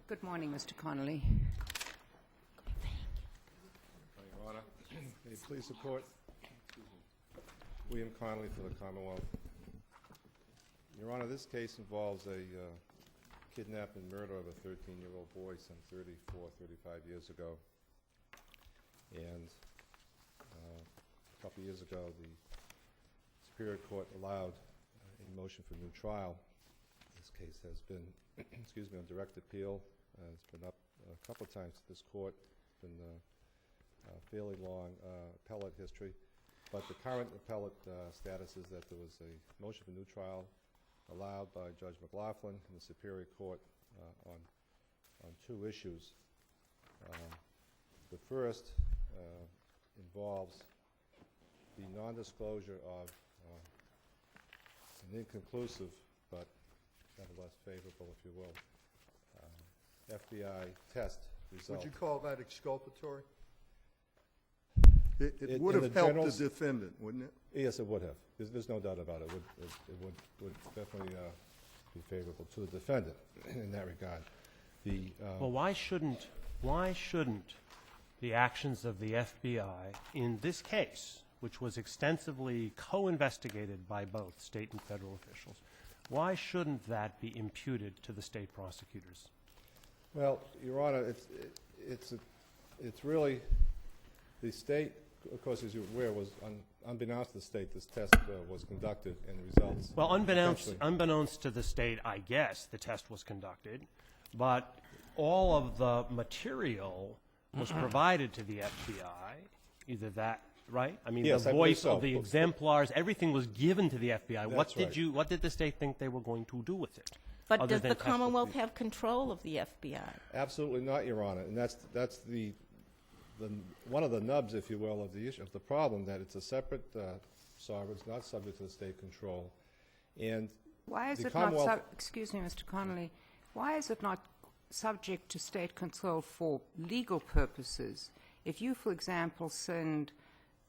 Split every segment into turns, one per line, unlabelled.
Good morning, Mr. Connolly.
Your Honor, may you please support William Connolly for the Commonwealth. Your Honor, this case involves a kidnap and murder of a 13-year-old boy some 34, 35 years ago. And a couple years ago, the Superior Court allowed a motion for new trial. This case has been, excuse me, on direct appeal. It's been up a couple of times to this court. It's been a fairly long appellate history. But the current appellate status is that there was a motion for new trial allowed by Judge McLaughlin in the Superior Court on two issues. The first involves the nondisclosure of an inconclusive, but nevertheless favorable, if you will, FBI test result.
Would you call that exculpatory? It would have helped the defendant, wouldn't it?
Yes, it would have. There's no doubt about it. It would definitely be favorable to the defendant in that regard.
Well, why shouldn't the actions of the FBI in this case, which was extensively co-investigated by both state and federal officials, why shouldn't that be imputed to the state prosecutors?
Well, Your Honor, it's really the state. Of course, as you're aware, was unbeknownst to the state, this test was conducted, and the results.
Well, unbeknownst to the state, I guess the test was conducted, but all of the material was provided to the FBI. Either that, right? I mean,
yes,
the voice of the exemplars, everything was given to the FBI.
What
did the state think they were going to do with it?
But does the Commonwealth have control of the FBI?
Absolutely not, Your Honor, and that's one of the nubs, if you will, of the issue of the problem, that it's a separate sovereign, it's not subject to the state control, and
Why is
the
it not,
Commonwealth.
excuse me, Mr. Connolly, why is it not subject to state control for legal purposes? If you, for example, send,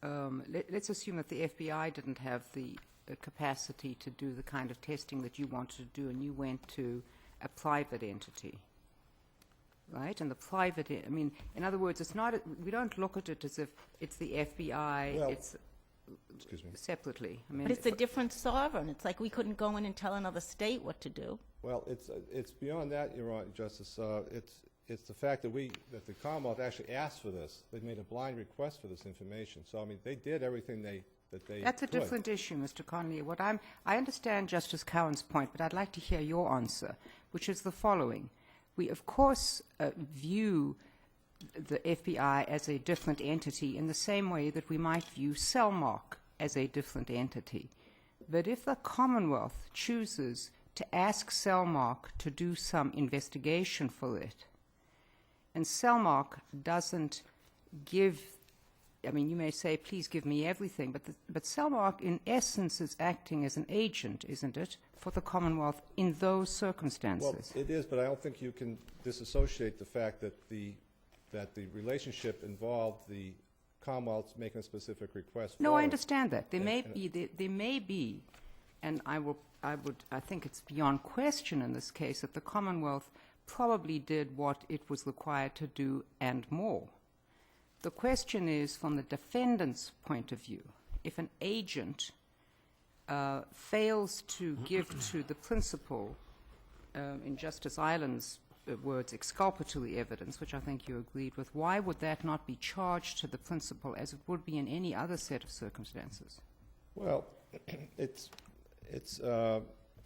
let's assume that the FBI didn't have the capacity to do the kind of testing that you wanted to do, and you went to a private entity, right? And the private, I mean, in other words, it's not, we don't look at it as if it's the FBI,
Well,
it's
excuse me.
separately. I mean,
But it's a different sovereign. It's like we couldn't go in and tell another state what to do.
Well, it's beyond that, Your Honor, Justice. It's the fact that the Commonwealth actually asked for this. They made a blind request for this information. So I mean, they did everything that they
That's a
could.
different issue, Mr. Connolly. I understand Justice Cowen's point, but I'd like to hear your answer, which is the following. We, of course, view the FBI as a different entity in the same way that we might view Cellmark as a different entity. But if the Commonwealth chooses to ask Cellmark to do some investigation for it, and Cellmark doesn't give, I mean, you may say, please give me everything, but Cellmark, in essence, is acting as an agent, isn't it, for the Commonwealth in those circumstances?
Well, it is, but I don't think you can disassociate the fact that the relationship involved the Commonwealth making a specific request.
No,
for
I
it.
understand that. There may be, and I think it's beyond question in this case that the Commonwealth probably did what it was required to do and more. The question is, from the defendant's point of view, if an agent fails to give to the principal, in Justice Island's words, exculpatory evidence, which I think you agreed with, why would that not be charged to the principal as it would be in any other set of circumstances?
Well, it's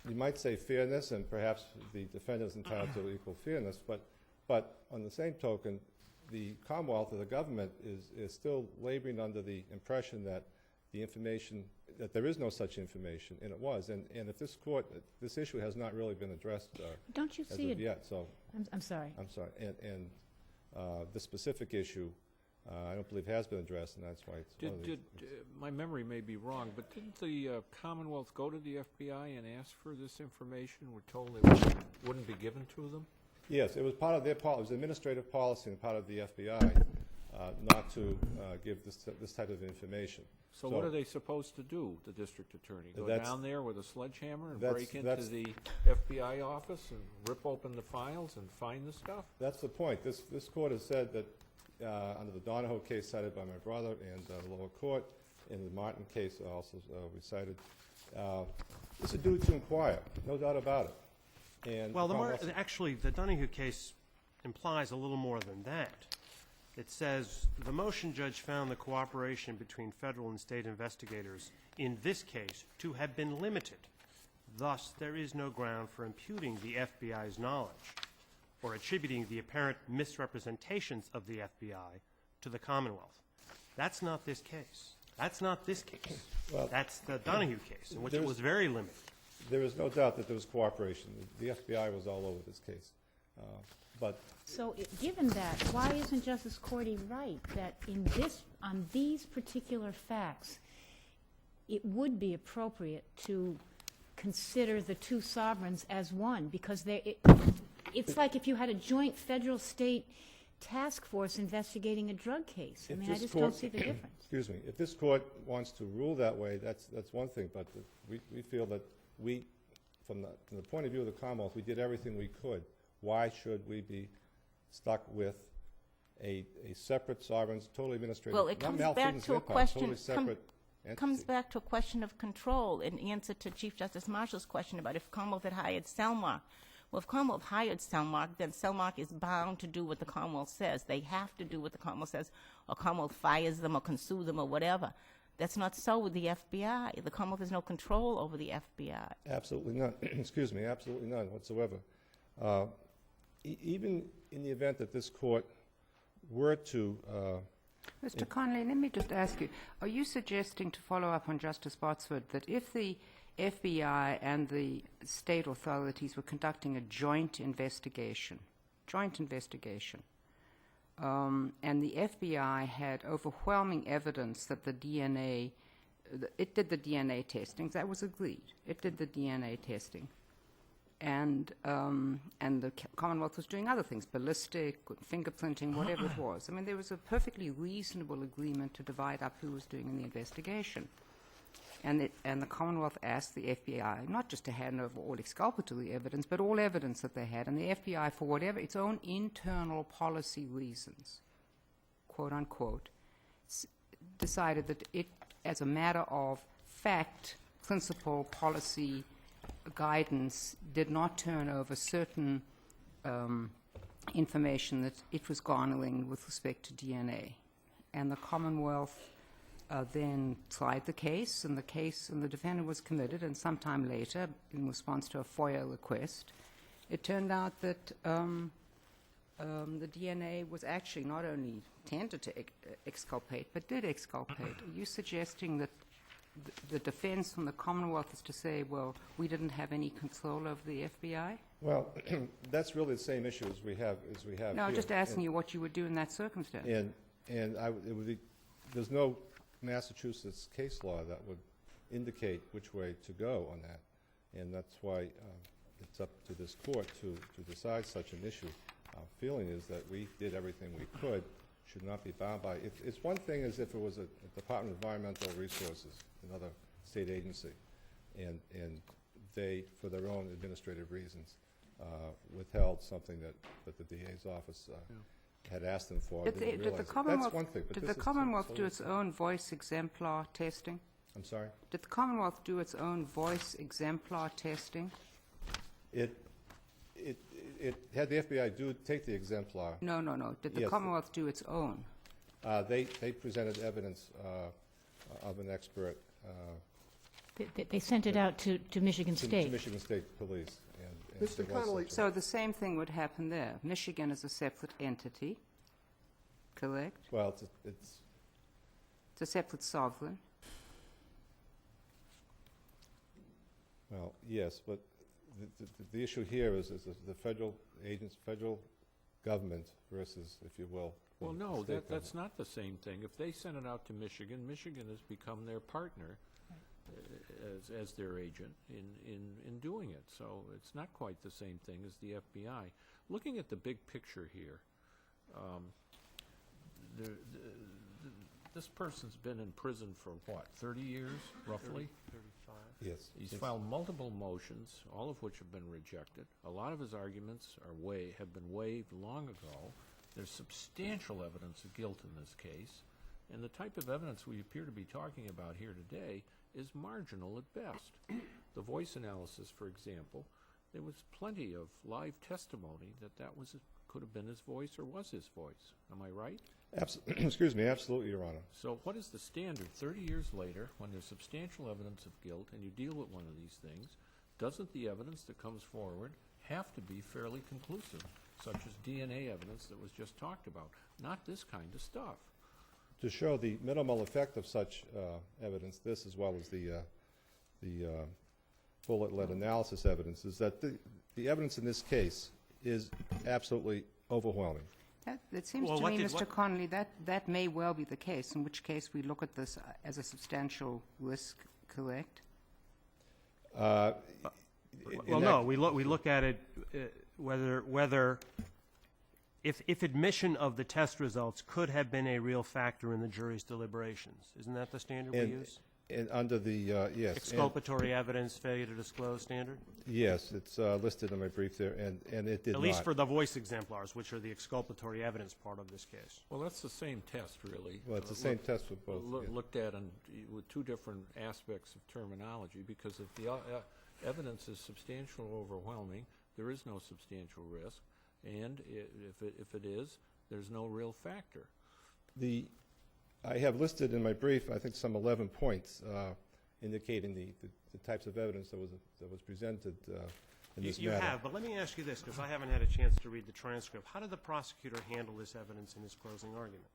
you might say fairness, and perhaps the defendant is entitled to equal fairness, but on the same token, the Commonwealth or the government is still laboring under the impression that the information, that there is no such information, and it was. And if this court, this issue has not really been addressed
Don't you
as
see
of
it?
yet. So
I'm sorry.
I'm sorry. And the specific issue, I don't believe has been addressed, and that's why it's one of these.
My memory may be wrong, but didn't the Commonwealth go to the FBI and ask for this information? We're told it wouldn't be given to them?
Yes, it was part of their policy. It was administrative policy and part of the FBI not to give this type of information.
So what are they supposed to do, the district attorney? Go
That's-
down there with a sledgehammer and
that's-
break into
that's-
the FBI office and rip open the files and find the stuff?
That's the point. This court has said that under the Donahoe case cited by my brother and the lower court, in the Martin case also we cited, it's a duty to inquire, no doubt about it. And
Well,
Commonwealth-
actually, the Donahue case implies a little more than that. It says, the motion judge found the cooperation between federal and state investigators in this case to have been limited. Thus, there is no ground for imputing the FBI's knowledge or attributing the apparent misrepresentations of the FBI to the Commonwealth. That's not this case. That's not this case.
Well,
That's the Donahue case, in which it
there's-
was very limited.
there is no doubt that there was cooperation. The FBI was all over this case. But
So, given that, why isn't Justice Cordy right that on these particular facts, it would be appropriate to consider the two sovereigns as one? Because it's like if you had a joint federal-state task force investigating a drug case. I
If
mean, I
this
just
court-
don't see the difference.
excuse me, if this court wants to rule that way, that's one thing, but we feel that from the point of view of the Commonwealth, we did everything we could. Why should we be stuck with a separate sovereign, totally administrative,
Well, it
not
comes back
malfeasance
to a
impact,
question,
totally separate
comes
entity?
back to a question of control in answer to Chief Justice Marshall's question about if Commonwealth had hired Selmark. Well, if Commonwealth hired Selmark, then Selmark is bound to do what the Commonwealth says. They have to do what the Commonwealth says, or Commonwealth fires them or can sue them or whatever. That's not so with the FBI. The Commonwealth has no control over the FBI.
Absolutely none. Excuse me, absolutely none whatsoever. Even in the event that this court were to
Mr. Connolly, let me just ask you, are you suggesting, to follow up on Justice Botsford, that if the FBI and the state authorities were conducting a joint investigation, and the FBI had overwhelming evidence that the DNA, it did the DNA testing, that was agreed, it did the DNA testing, and the Commonwealth was doing other things, ballistic, fingerprinting, whatever it was. I mean, there was a perfectly reasonable agreement to divide up who was doing the investigation. And the Commonwealth asked the FBI not just to hand over all exculpatory evidence, but all evidence that they had. And the FBI, for whatever its own internal policy reasons, quote unquote, decided that it, as a matter of fact, principle, policy, guidance, did not turn over certain information that it was garnering with respect to DNA. And the Commonwealth then tried the case, and the defendant was committed, and sometime later, in response to a FOIA request, it turned out that the DNA was actually not only intended to exculpate, but did exculpate. Are you suggesting that the defense from the Commonwealth is to say, well, we didn't have any control over the FBI?
well, that's really the same issue as we have
No, I'm
here.
just asking you what you would do in that circumstance.
And it would be, there's no Massachusetts case law that would indicate which way to go on that, and that's why it's up to this court to decide such an issue. Our feeling is that we did everything we could, should not be bound by. It's one thing as if it was a Department of Environmental Resources, another state agency, and they, for their own administrative reasons, withheld something that the DA's office had asked them for. Didn't realize it. That's one thing. But
Did
this
the
is
Commonwealth do
totally
its own voice exemplar testing?
I'm sorry?
Did the Commonwealth do its own voice exemplar testing?
It had the FBI take the exemplar.
No. Did the
Yes.
Commonwealth do its own?
They presented evidence of an expert
They sent it out to Michigan
to
State.
Michigan State Police. And
Mr.
there was
Connolly,
such a-
So the same thing would happen there. Michigan is a separate entity, correct?
Well, it's
It's a separate sovereign.
well, yes, but the issue here is the federal agents, federal government versus, if you will.
Well,
the
no,
state
that's
government.
not the same thing. If they send it out to Michigan, Michigan has become their partner as their agent in doing it. So it's not quite the same thing as the FBI. Looking at the big picture here, this person's been in prison for what, 30 years, roughly?
35.
Yes.
He's filed multiple motions, all of which have been rejected. A lot of his arguments have been waived long ago. There's substantial evidence of guilt in this case, and the type of evidence we appear to be talking about here today is marginal at best. The voice analysis, for example, there was plenty of live testimony that could have been his voice or was his voice. Am I right?
Excuse me, absolutely, Your Honor.
So what is the standard 30 years later when there's substantial evidence of guilt and you deal with one of these things? Doesn't the evidence that comes forward have to be fairly conclusive, such as DNA evidence that was just talked about, not this kind of stuff?
To show the minimal effect of such evidence, this as well as the bullet lead analysis evidence, is that the evidence in this case is absolutely overwhelming.
It seems
Well,
to
what
me,
did-
Mr. Connolly, that may well be the case, in which case we look at this as a substantial risk, correct?
Well, no, we look at it whether if admission of the test results could have been a real factor in the jury's deliberations. Isn't that the standard we use?
And under the, yes.
Exculpatory evidence, failure to disclose standard?
Yes, it's listed in my brief there, and it did not.
At least for the voice exemplars, which are the exculpatory evidence part of this case.
Well, that's the same test, really.
Well, it's the same test for both. yeah.
Looked at with two different aspects of terminology, because if the evidence is substantial or overwhelming, there is no substantial risk, and if it is, there's no real factor.
I have listed in my brief, I think, some 11 points indicating the types of evidence that was presented in this
You
matter.
have, but let me ask you this, because I haven't had a chance to read the transcript. How did the prosecutor handle this evidence in his closing argument?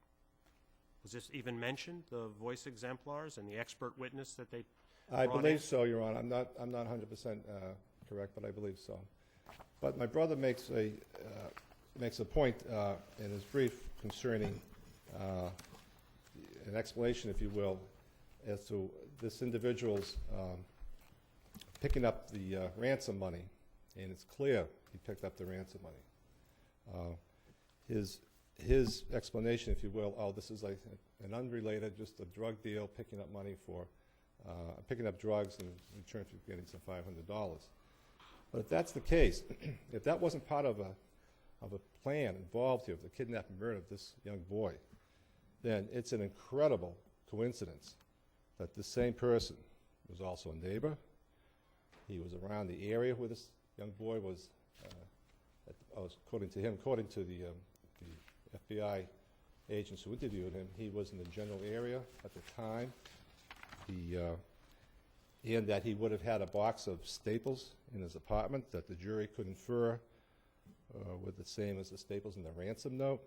Was this even mentioned, the voice exemplars and the expert witness that they
I
brought
believe
in?
so, Your Honor. I'm not 100% correct, but I believe so. But my brother makes a point in his brief concerning an explanation, if you will, as to this individual's picking up the ransom money, and it's clear he picked up the ransom money. His explanation, if you will, this is like an unrelated, just a drug deal, picking up money for picking up drugs in return for getting some $500. But if that's the case, if that wasn't part of a plan involved here, of the kidnapping and murder of this young boy, then it's an incredible coincidence that the same person was also a neighbor. He was around the area where this young boy was, according to him, according to the FBI agents who interviewed him, he was in the general area at the time. And that he would have had a box of staples in his apartment that the jury could infer were the same as the staples in the ransom note.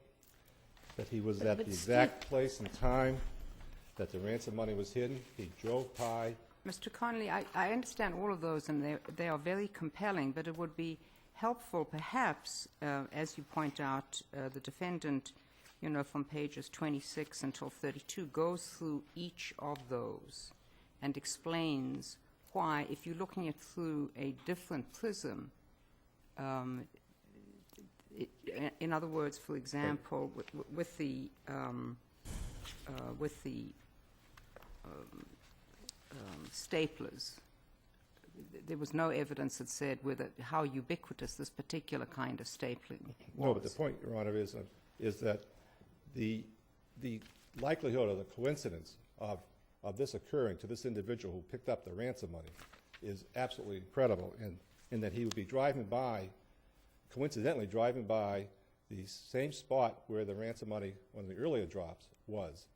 That he was at the exact place and time that the ransom money was hidden. He drove by.
Mr. Connolly, I understand all of those, and they are very compelling, but it would be helpful, perhaps, as you point out, the defendant, from pages 26 until 32, goes through each of those and explains why, if you're looking at through a different prism, in other words, for example, with the staplers, there was no evidence that said how ubiquitous this particular kind of stapling was.
No, but the point, Your Honor, is that the likelihood of the coincidence of this occurring to this individual who picked up the ransom money is absolutely incredible, and in that he would be coincidentally driving by the same spot where the ransom money, one of the earlier drops, was,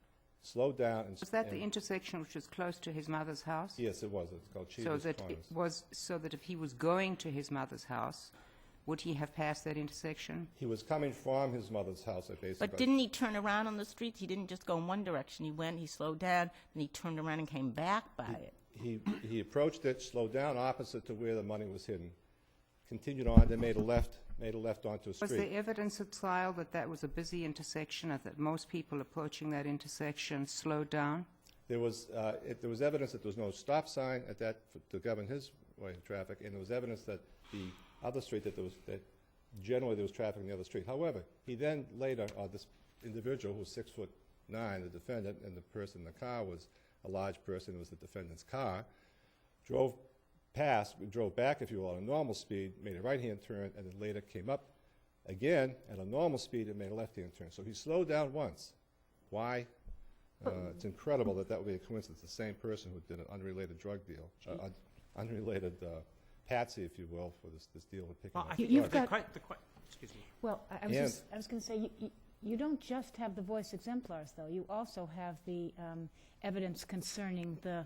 slowed down and...
Was that the intersection which was close to his mother's house?
Yes, it was. It's called
So
Cheever's
that
Corners.
so that if he was going to his mother's house, would he have passed that intersection?
He was coming from his mother's house, I basically...
But didn't he turn around on the streets? He didn't just go in one direction. He went, he slowed down, and he turned around and came back by it.
He approached it, slowed down opposite to where the money was hidden, continued on, then made a left onto a street.
Was there evidence at trial that was a busy intersection, and that most people approaching that intersection slowed down?
There was evidence that there was no stop sign at that to govern his way of traffic, and there was evidence that the other street that generally there was traffic in the other street. However, he then later, this individual who was 6'9", the defendant, and the person in the car was a large person. It was the defendant's car. Drove back, if you will, at a normal speed, made a right-hand turn, and then later came up again at a normal speed and made a left-hand turn. So he slowed down once. Why? It's incredible that would be a coincidence. The same person who did an unrelated drug deal, unrelated patsy, if you will, for this deal with picking up
You've
drugs.
got-
Excuse me.
Well, I was going to say, you don't just have the voice exemplars, though. You also have the evidence concerning the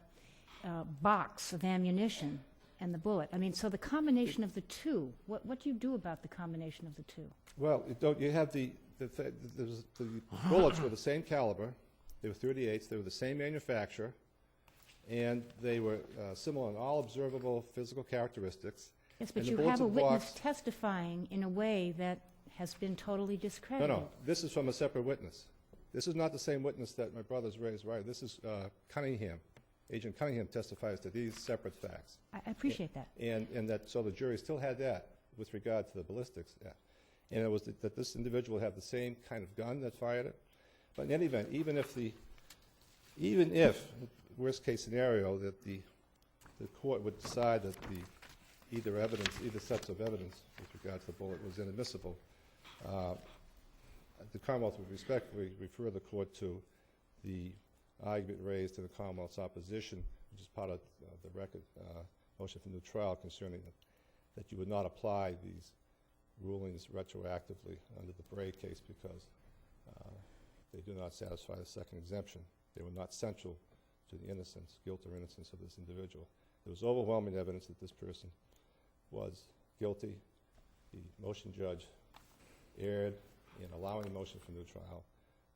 box of ammunition and the bullet. I mean, so the combination of the two, what do you do about the combination of the two?
Well, you have the bullets were the same caliber. They were .38s. They were the same manufacturer, and they were similar in all observable physical characteristics.
Yes, but
And the
you
bullets
have a
and
witness
blocks-
testifying in a way that has been totally discredited.
No. This is from a separate witness. This is not the same witness that my brother's raised. Right. This is Cunningham. Agent Cunningham testifies to these separate facts.
I appreciate that.
And that, so the jury still had that with regard to the ballistics. Yeah. And it was that this individual had the same kind of gun that fired it. But in any event, even if worst case scenario, that the court would decide that either sets of evidence with regard to the bullet was inadmissible, the Commonwealth would respectfully refer the court to the argument raised in the Commonwealth's opposition, which is part of the record, motion for new trial concerning that you would not apply these rulings retroactively under the Bray case because they do not satisfy the second exemption. They were not central to the innocence, guilt or innocence of this individual. There was overwhelming evidence that this person was guilty. The motion judge erred in allowing the motion for new trial.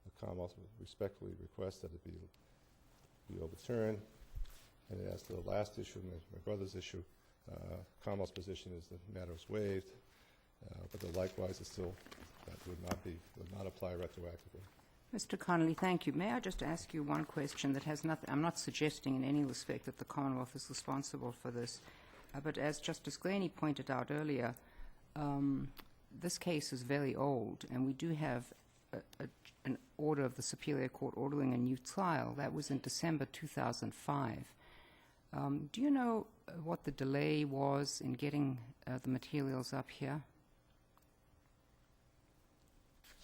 The Commonwealth would respectfully request that it be overturned. And as to the last issue, my brother's issue, Commonwealth's position is that the matter is waived, but that likewise it still would not apply retroactively.
Mr. Connolly, thank you. May I just ask you one question that has nothing, I'm not suggesting in any respect that the Commonwealth is responsible for this, but as Justice Glaney pointed out earlier, this case is very old, and we do have an order of the Superior Court ordering a new trial. That was in December 2005. Do you know what the delay was in getting the materials up here?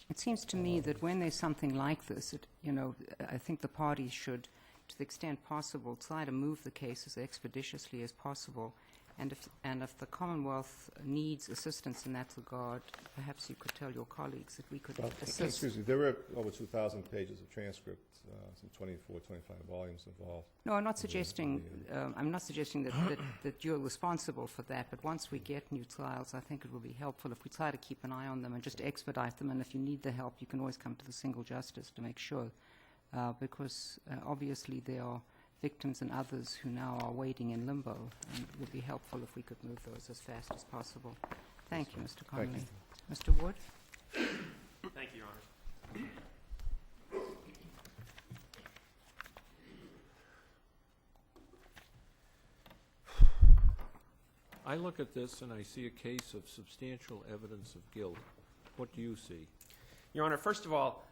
It seems to me that when there's something like this, I think the parties should, to the extent possible, try to move the case as expeditiously as possible. And if the Commonwealth needs assistance in that regard, perhaps you could tell your colleagues that we could assist.
Excuse me, there were over 2,000 pages of transcript, some 24, 25 volumes involved.
No, I'm not suggesting. That you're responsible for that. But once we get new trials, I think it will be helpful if we try to keep an eye on them and just expedite them. And if you need the help, you can always come to the single justice to make sure, because obviously there are victims and others who now are waiting in limbo, and it would be helpful if we could move those as fast as possible. Thank you, Mr. Connolly. Mr. Wood?
Thank you, Your Honor.
I look at this and I see a case of substantial evidence of guilt. What do you see?
Your Honor, first of all,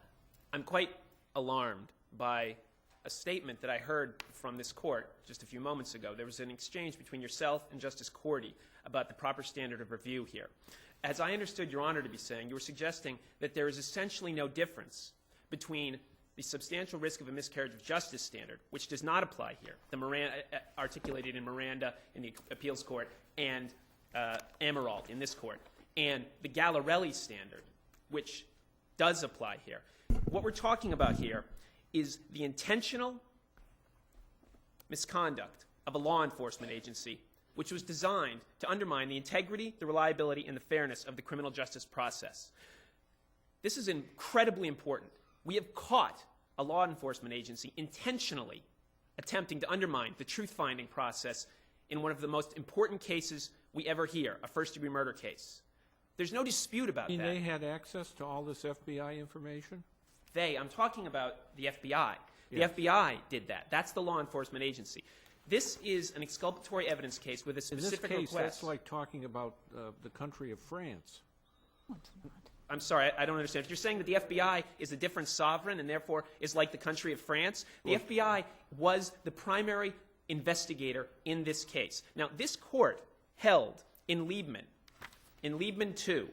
I'm quite alarmed by a statement that I heard from this court just a few moments ago. There was an exchange between yourself and Justice Cordy about the proper standard of review here. As I understood Your Honor to be saying, you were suggesting that there is essentially no difference between the substantial risk of a miscarriage of justice standard, which does not apply here, the Miranda, articulated in Miranda in the appeals court, and Amaralt in this court, and the Gallarelli standard, which does apply here. What we're talking about here is the intentional misconduct of a law enforcement agency which was designed to undermine the integrity, the reliability, and the fairness of the criminal justice process. This is incredibly important. We have caught a law enforcement agency intentionally attempting to undermine the truth-finding process in one of the most important cases we ever hear, a first-degree murder case. There's no dispute about that.
They had access to all this FBI information?
I'm talking about the FBI.
Yes.
The FBI did that. That's the law enforcement agency. This is an exculpatory evidence case with a specific
In this case,
request.
that's like talking about the country of France.
No, it's not.
I'm sorry, I don't understand. If you're saying that the FBI is a different sovereign and therefore is like the country of France, the FBI was the primary investigator in this case. Now, this court held in Liebman 2,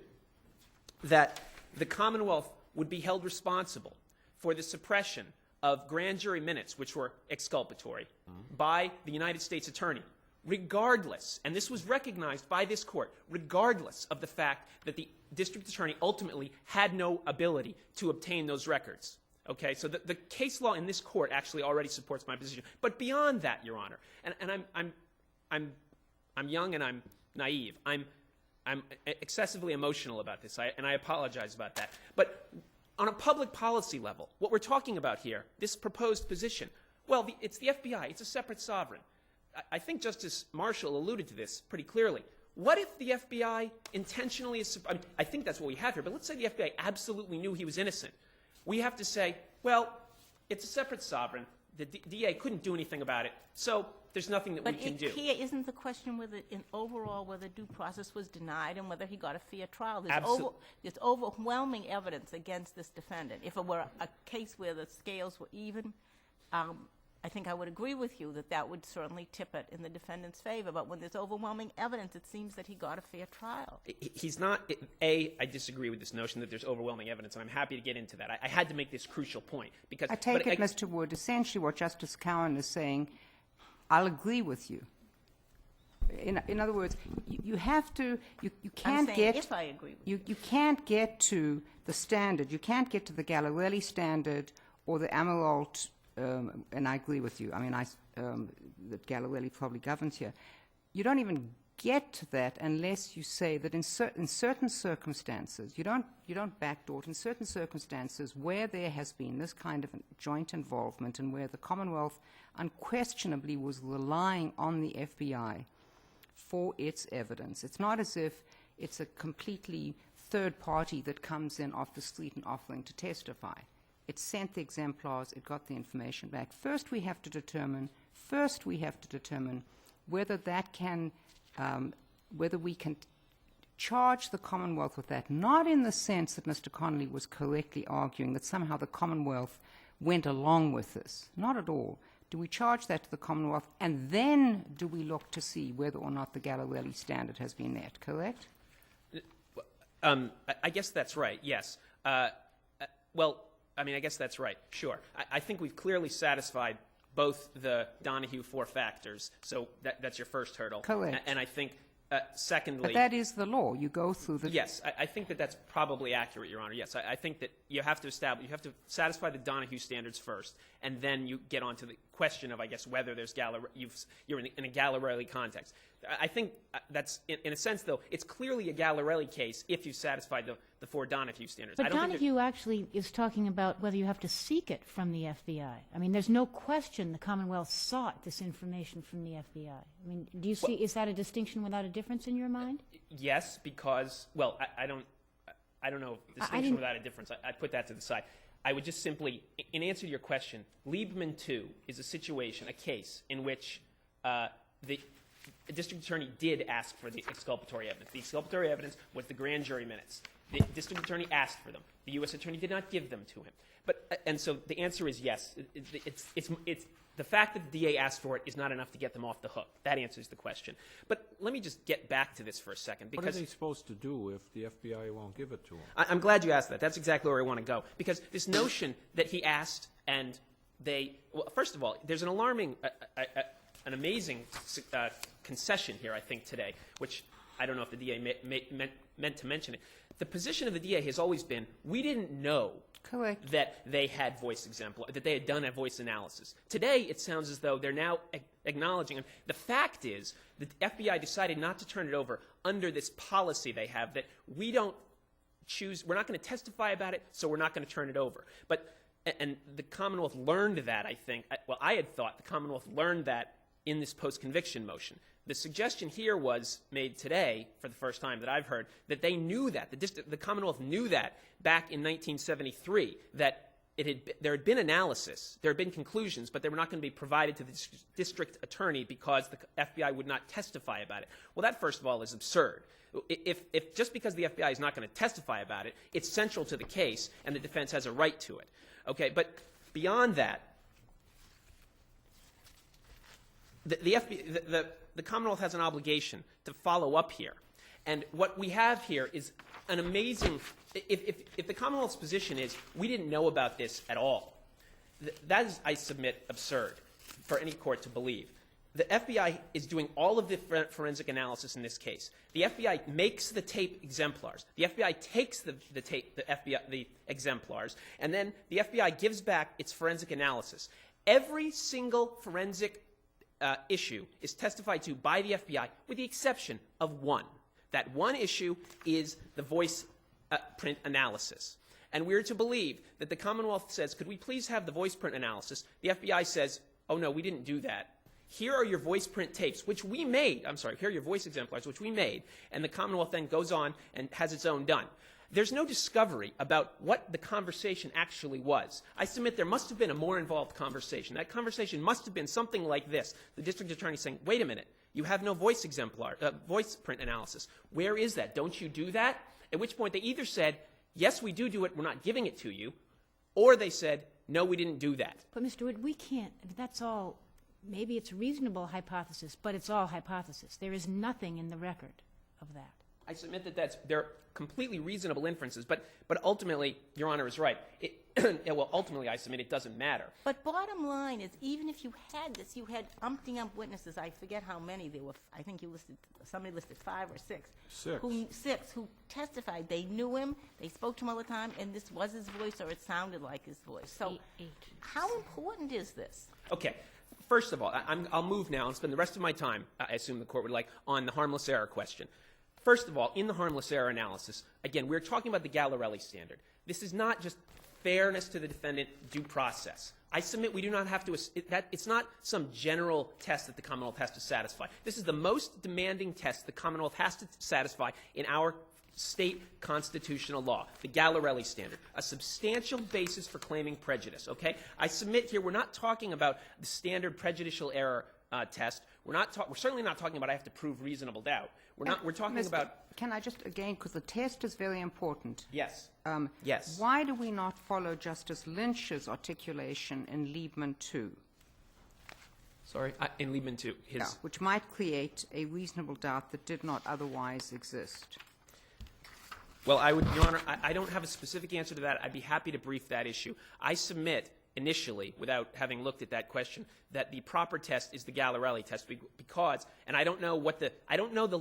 that the Commonwealth would be held responsible for the suppression of grand jury minutes, which were exculpatory, by the United States attorney, regardless, and this was recognized by this court, regardless of the fact that the district attorney ultimately had no ability to obtain those records. Okay, so the case law in this court actually already supports my position. But beyond that, Your Honor, and I'm young and I'm naive. I'm excessively emotional about this, and I apologize about that. But on a public policy level, what we're talking about here, this proposed position, well, it's the FBI. It's a separate sovereign. I think Justice Marshall alluded to this pretty clearly. What if the FBI intentionally I think that's what we have here, but let's say the FBI absolutely knew he was innocent. We have to say, well, it's a separate sovereign. The DA couldn't do anything about it, so there's nothing that we can do.
But here isn't the question whether, overall, whether due process was denied and whether he got a fair trial. There's overwhelming evidence against this defendant. If it were a case where the scales were even, I think I would agree with you that that would certainly tip it in the defendant's favor. But when there's overwhelming evidence, it seems that he got a fair trial.
He's not. I disagree with this notion that there's overwhelming evidence, and I'm happy to get into that. I had to make this crucial point because
I take it, Mr. Wood, essentially what Justice Cowan is saying, I'll agree with you. In other words, you have to, you can't
I'm saying
get,
if I agree with
you can't get to the standard, you can't get to the Gallarelli standard or the Amirault, and I agree with you. I mean, that Gallarelli probably governs here. You don't even get to that unless you say that in certain circumstances, you don't backdoor it. In certain circumstances where there has been this kind of joint involvement and where the Commonwealth unquestionably was relying on the FBI for its evidence. It's not as if it's a completely third party that comes in off the street and offering to testify. It sent the exemplars, it got the information back. First we have to determine whether that can, whether we can charge the Commonwealth with that, not in the sense that Mr. Connolly was correctly arguing that somehow the Commonwealth went along with this. Not at all. Do we charge that to the Commonwealth, and then do we look to see whether or not the Gallarelli standard has been met, correct?
I guess that's right, yes. Well, I mean, I guess that's right, sure. I think we've clearly satisfied both the Donahue 4 factors, so that's your first hurdle.
Correct.
And I think, secondly...
But that is the law. You go through the...
Yes, I think that that's probably accurate, Your Honor. Yes, I think that you have to satisfy the Donahue standards first, and then you get on to the question of, I guess, whether there's you're in a Gallarelli context. I think that's, in a sense, though, it's clearly a Gallarelli case if you satisfy the 4 Donahue standards.
But Donahue actually is talking about whether you have to seek it from the FBI. I mean, there's no question the Commonwealth sought this information from the FBI. I mean, do you see, is that a distinction without a difference in your mind?
Yes, because, well, I don't know distinction without a difference. I put that to the side. I would just simply, in answer to your question, Liebman 2 is a situation, a case, in which the district attorney did ask for the exculpatory evidence. The exculpatory evidence was the grand jury minutes. The district attorney asked for them. The U.S. attorney did not give them to him. And so the answer is yes. It's the fact that the DA asked for it is not enough to get them off the hook. That answers the question. But let me just get back to this for a second. Because
what are they supposed to do if the FBI won't give it to them?
I'm glad you asked that. That's exactly where I want to go. Because this notion that he asked and they – well, first of all, there's an alarming an amazing concession here, I think, today, which I don't know if the DA meant to mention it. The position of the DA has always been, we didn't know that they had that they had done a voice analysis. Today, it sounds as though they're now acknowledging it. The fact is, the FBI decided not to turn it over under this policy they have that we're not going to testify about it, so we're not going to turn it over. And the Commonwealth learned that, I think. Well, I had thought the Commonwealth learned that in this post-conviction motion. The suggestion here was made today, for the first time that I've heard, that they knew that. The Commonwealth knew that back in 1973, that there had been analysis, there had been conclusions, but they were not going to be provided to the district attorney because the FBI would not testify about it. Well, that, first of all, is absurd. If just because the FBI is not going to testify about it, it's central to the case, and the defense has a right to it. Okay, but beyond that, the Commonwealth has an obligation to follow up here. And what we have here is an amazing – if the Commonwealth's position is we didn't know about this at all, that is, I submit, absurd for any court to believe. The FBI is doing all of the forensic analysis in this case. The FBI makes the tape exemplars. The FBI takes the exemplars, and then the FBI gives back its forensic analysis. Every single forensic issue is testified to by the FBI with the exception of one. That one issue is the voice print analysis. And we're to believe that the Commonwealth says, could we please have the voice print analysis? The FBI says, oh, no, we didn't do that. Here are your voice print tapes, which we made. I'm sorry, here are your voice exemplars, which we made. And the Commonwealth then goes on and has its own done. There's no discovery about what the conversation actually was. I submit there must have been a more involved conversation. That conversation must have been something like this. The district attorney saying, wait a minute, you have no voice print analysis. Where is that? Don't you do that? At which point they either said, yes, we do it, we're not giving it to you, or they said, no, we didn't do that.
But, Mr. Wood, we can't, that's all, maybe it's a reasonable hypothesis, but it's all hypothesis. There is nothing in the record of that.
I submit that they're completely reasonable inferences, but ultimately, Your Honor is right. Well, ultimately, I submit it doesn't matter.
But bottom line is, even if you had this, you had umpty witnesses. I forget how many there were. I think somebody listed 5 or 6. Six who testified. They knew him. They spoke to him all the time, and this was his voice, or it sounded like his voice. So, how important is this?
Okay. First of all, I'll move now and spend the rest of my time, I assume the court would like, on the harmless error question. First of all, in the harmless error analysis, again, we're talking about the Gallarelli standard. This is not just fairness to the defendant, due process. I submit we do not have to – it's not some general test that the Commonwealth has to satisfy. This is the most demanding test the Commonwealth has to satisfy in our state constitutional law, the Gallarelli standard, a substantial basis for claiming prejudice, okay? I submit here we're not talking about the standard prejudicial error test. We're certainly not talking about I have to prove reasonable doubt. We're talking about –
Can I just, again, because the test is very important.
Yes.
Yes. Why do we not follow Justice Lynch's articulation in Liebman 2?
Sorry? In Liebman 2.
Which might create a reasonable doubt that did not otherwise exist.
Well, Your Honor, I don't have a specific answer to that. I'd be happy to brief that issue. I submit initially, without having looked at that question, that the proper test is the Gallarelli test because, and I don't know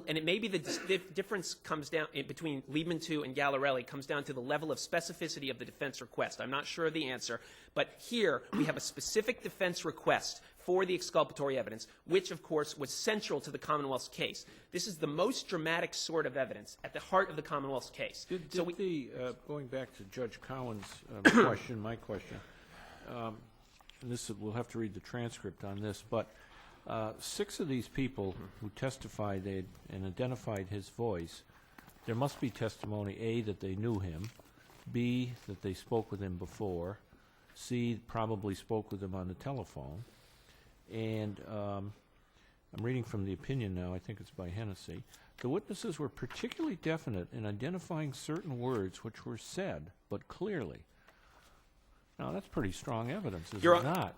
and it may be the difference comes down between Liebman 2 and Gallarelli comes down to the level of specificity of the defense request. I'm not sure of the answer, but here we have a specific defense request for the exculpatory evidence, which, of course, was central to the Commonwealth's case. This is the most dramatic sort of evidence at the heart of the Commonwealth's case.
Going back to Judge Cowan's question, my question, and we'll have to read the transcript on this, but 6 of these people who testified and identified his voice, there must be testimony, A, that they knew him, B, that they spoke with him before, C, probably spoke with him on the telephone, and I'm reading from the opinion now, I think it's by Hennessy. The witnesses were particularly definite in identifying certain words which were said, but clearly. Now, that's pretty strong evidence, is it not?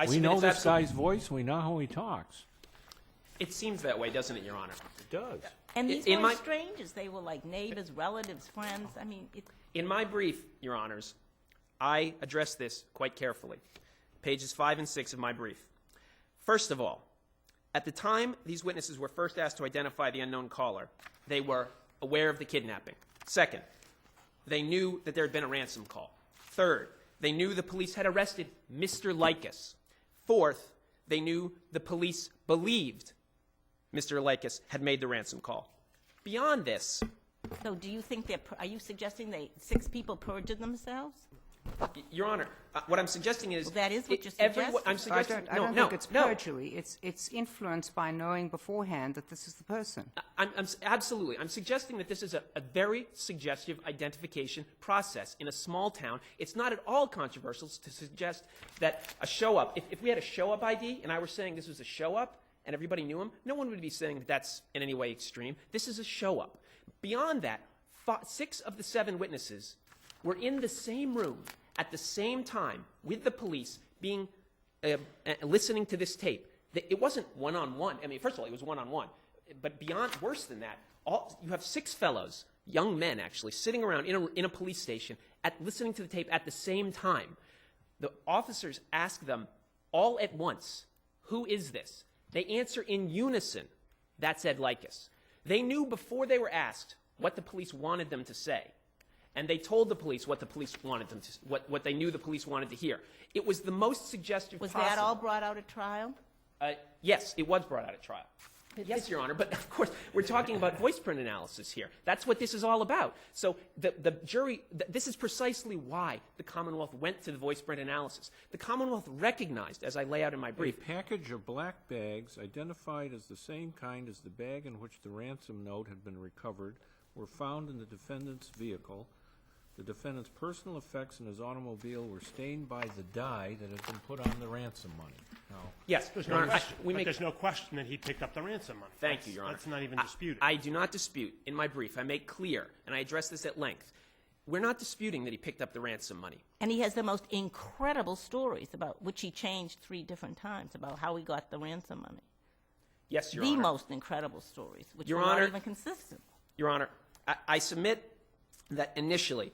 We know this guy's voice. We know how he talks.
It seems that way, doesn't it, Your Honor?
It does.
And these weren't strangers. They were like neighbors, relatives, friends. I mean,
in my brief, Your Honors, I address this quite carefully. Pages 5 and 6 of my brief. First of all, at the time these witnesses were first asked to identify the unknown caller, they were aware of the kidnapping. Second, they knew that there had been a ransom call. Third, they knew the police had arrested Mr. Lykus. Fourth, they knew the police believed Mr. Lykus had made the ransom call. Beyond this...
So do you think are you suggesting 6 people perjured themselves?
Your Honor, what I'm suggesting is...
Well, that is what you're
I'm suggesting...
I don't think it's perjury. It's influenced by knowing beforehand that this is the person.
Absolutely. I'm suggesting that this is a very suggestive identification process in a small town. It's not at all controversial to suggest that a show-up, if we had a show-up ID and I were saying this was a show-up and everybody knew him, no one would be saying that that's in any way extreme. This is a show-up. Beyond that, 6 of the 7 witnesses were in the same room at the same time with the police being listening to this tape. It wasn't one-on-one. I mean, first of all, it was one-on-one. But beyond, worse than that, you have 6 fellows, young men actually, sitting around in a police station listening to the tape at the same time. The officers ask them all at once, who is this? They answer in unison, that's Ed Lykus. They knew before they were asked what the police wanted them to say. And they told the police what the police wanted them to, what they knew the police wanted to hear. It was the most suggestive possible.
Was that all brought out at trial?
Yes, it was brought out at trial. Yes, Your Honor, but of course, we're talking about voice print analysis here. That's what this is all about. So the jury, this is precisely why the Commonwealth went to the voice print analysis. The Commonwealth recognized, as I lay out in my brief...
A package of black bags identified as the same kind as the bag in which the ransom note had been recovered were found in the defendant's vehicle. The defendant's personal effects in his automobile were stained by the dye that had been put on the ransom money. Now,
Yes, Your Honor,
There's no question that he picked up the ransom money.
Thank you, Your Honor.
That's not even disputed.
I do not dispute. In my brief, I make clear, and I address this at length, we're not disputing that he picked up the ransom money.
And he has the most incredible stories about which he changed 3 different times about how he got the ransom money.
Yes, Your
The
Honor.
most incredible stories, which
Your
were not
Honor,
even consistent.
Your Honor, I submit that initially,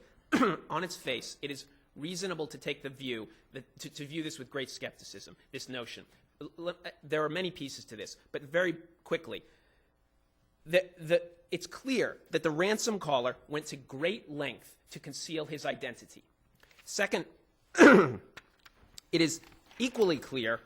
on its face, it is reasonable to take the view, to view this with great skepticism, this notion. There are many pieces to this, but very quickly, it's clear that the ransom caller went to great length to conceal his identity. Second, it is equally clear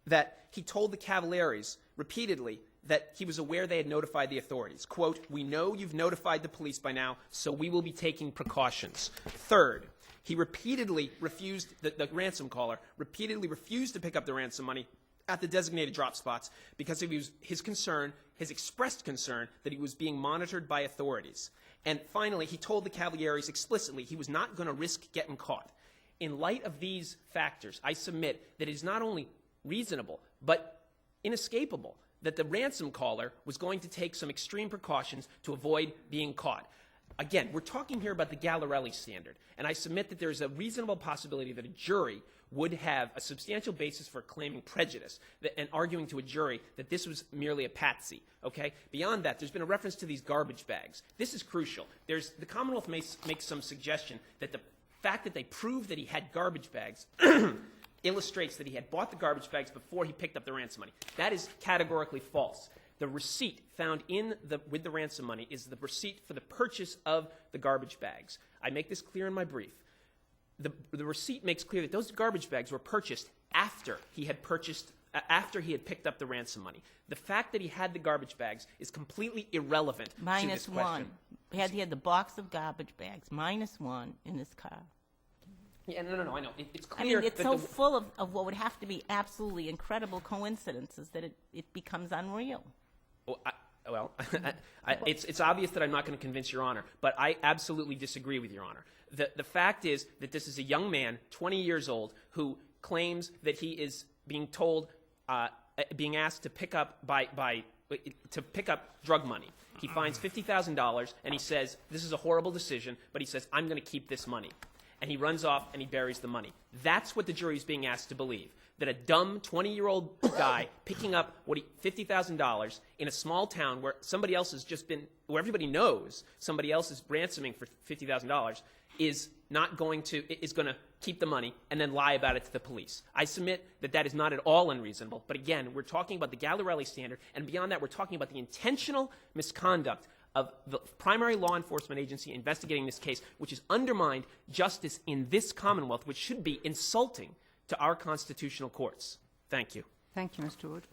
that he told the Cavaliers repeatedly that he was aware they had notified the authorities. Quote, "We know you've notified the police by now, so we will be taking precautions." Third, he repeatedly refused, the ransom caller repeatedly refused to pick up the ransom money at the designated drop spots because of his concern, his expressed concern that he was being monitored by authorities. And finally, he told the Cavaliers explicitly he was not going to risk getting caught. In light of these factors, I submit that it is not only reasonable, but inescapable that the ransom caller was going to take some extreme precautions to avoid being caught. Again, we're talking here about the Gallarelli standard, and I submit that there is a reasonable possibility that a jury would have a substantial basis for claiming prejudice and arguing to a jury that this was merely a patsy, okay? Beyond that, there's been a reference to these garbage bags. This is crucial. The Commonwealth makes some suggestion that the fact that they proved that he had garbage bags illustrates that he had bought the garbage bags before he picked up the ransom money. That is categorically false. The receipt found with the ransom money is the receipt for the purchase of the garbage bags. I make this clear in my brief. The receipt makes clear that those garbage bags were purchased after he had picked up the ransom money. The fact that he had the garbage bags is completely irrelevant to this question.
-1. He had the box of garbage bags, -1 in his car.
Yeah, no, I know. It's
I
clear
mean, it's
that
so full of what would have to be absolutely incredible coincidences that it becomes unreal.
It's obvious that I'm not going to convince Your Honor, but I absolutely disagree with Your Honor. The fact is that this is a young man, 20 years old, who claims that he is being told, being asked to pick up drug money. He finds $50,000 and he says, "This is a horrible decision," but he says, "I'm going to keep this money." And he runs off and he buries the money. That's what the jury is being asked to believe. That a dumb 20-year-old guy picking up $50,000 in a small town where somebody else has just been, where everybody knows somebody else is ransoming for $50,000 is going to keep the money and then lie about it to the police. I submit that is not at all unreasonable. But again, we're talking about the Gallarelli standard, and beyond that, we're talking about the intentional misconduct of the primary law enforcement agency investigating this case, which has undermined justice in this Commonwealth, which should be insulting to our constitutional courts. Thank you.
Thank you, Mr. Wood.